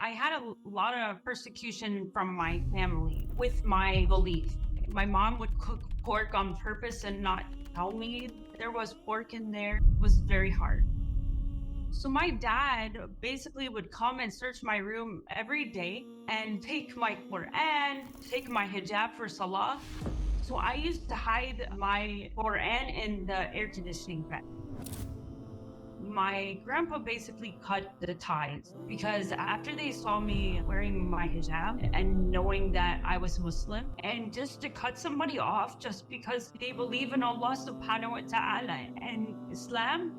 I had a lot of persecution from my family with my belief. My mom would cook pork on purpose and not tell me there was pork in there. It was very hard. So my dad basically would come and search my room every day and take my Quran, take my hijab for salah. So I used to hide my Quran in the air conditioning vent. My grandpa basically cut the ties because after they saw me wearing my hijab and knowing that I was Muslim, and just to cut somebody off just because they believe in Allah subhanahu wa ta'ala and Islam,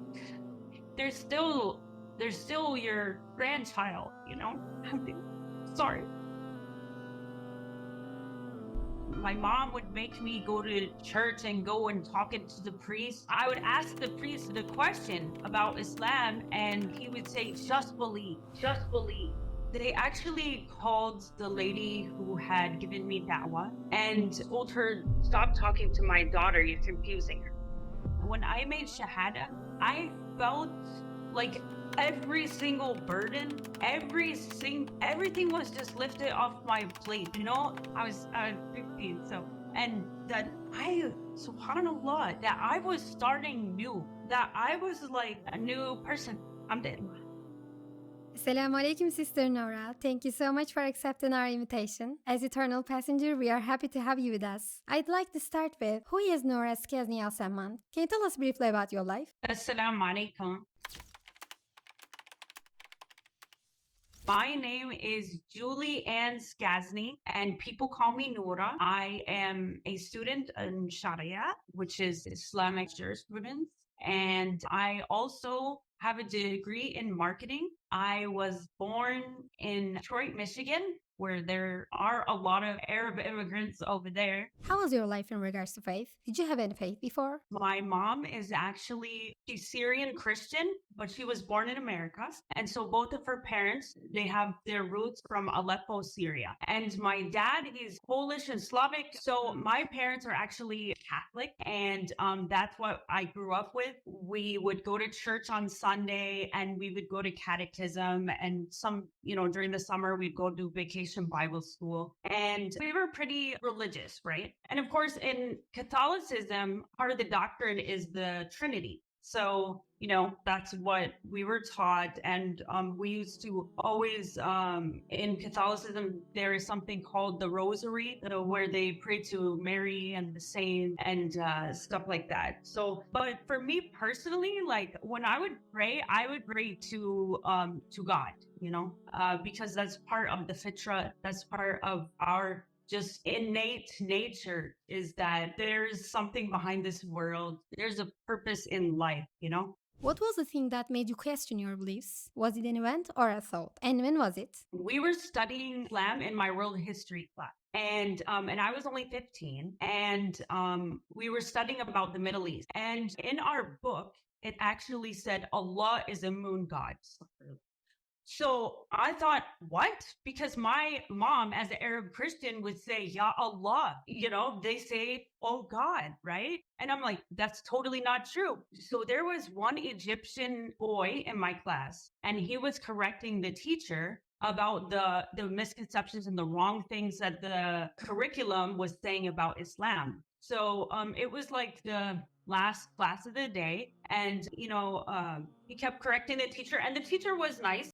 they're still they're still your grandchild, you know? Sorry. My mom would make me go to church and go and talk it to the priest. I would ask the priest the question about Islam, and he would say, just believe, just believe. They actually called the lady who had given me da'wah and told her, stop talking to my daughter, you're confusing her. When I made Shahada, I felt like every single burden, everything was just lifted off my plate. You know, I was 15, so and that subhanallah, that I was starting new, that I was like a new person. I'm dead. Assalamu alaikum, Sister Nora. Thank you so much for accepting our invitation. As Eternal Passenger, we are happy to have you with us. I'd like to start with, who is Nora Skazni Al Samman? Can you tell us briefly about your life? Assalamu alaikum. My name is Julie Ann Skazni, and people call me Noura. I am a student in Sharia, which is Islamic jurisprudence, and I also have a degree in marketing. I was born in Detroit, Michigan, where there are a lot of Arab immigrants over there. How was your life in regards to faith? Did you have any faith before? My mom is actually, she's Syrian Christian, but she was born in America. And so both of her parents, they have their roots from Aleppo, Syria. And my dad, he's Polish and Slavic. So my parents are actually Catholic. And that's what I grew up with. We would go to church on Sunday and we would go to catechism, and some, during the summer, we'd go do vacation Bible school. And we were pretty religious, right? And of course, in Catholicism, part of the doctrine is the Trinity. So, that's what we were taught. And we used to always, in Catholicism, there is something called the Rosary, where they pray to Mary and the saints and stuff like that. So, but for me personally, like when I would pray to God, because that's part of the fitra, that's part of our just innate nature, is that there's something behind this world. There's a purpose in life, What was the thing that made you question your beliefs? Was it an event or a thought? And when was it? We were studying Islam in my world history class. And I was only 15, and we were studying about the Middle East. And in our book, it actually said Allah is a moon god. So I thought, what? Because my mom, as an Arab Christian, would say, Ya Allah, they say, oh God, right? And I'm like, that's totally not true. So there was one Egyptian boy in my class, and he was correcting the teacher about the misconceptions and the wrong things that the curriculum was saying about Islam. So it was like the last class of the day, and he kept correcting the teacher, and the teacher was nice.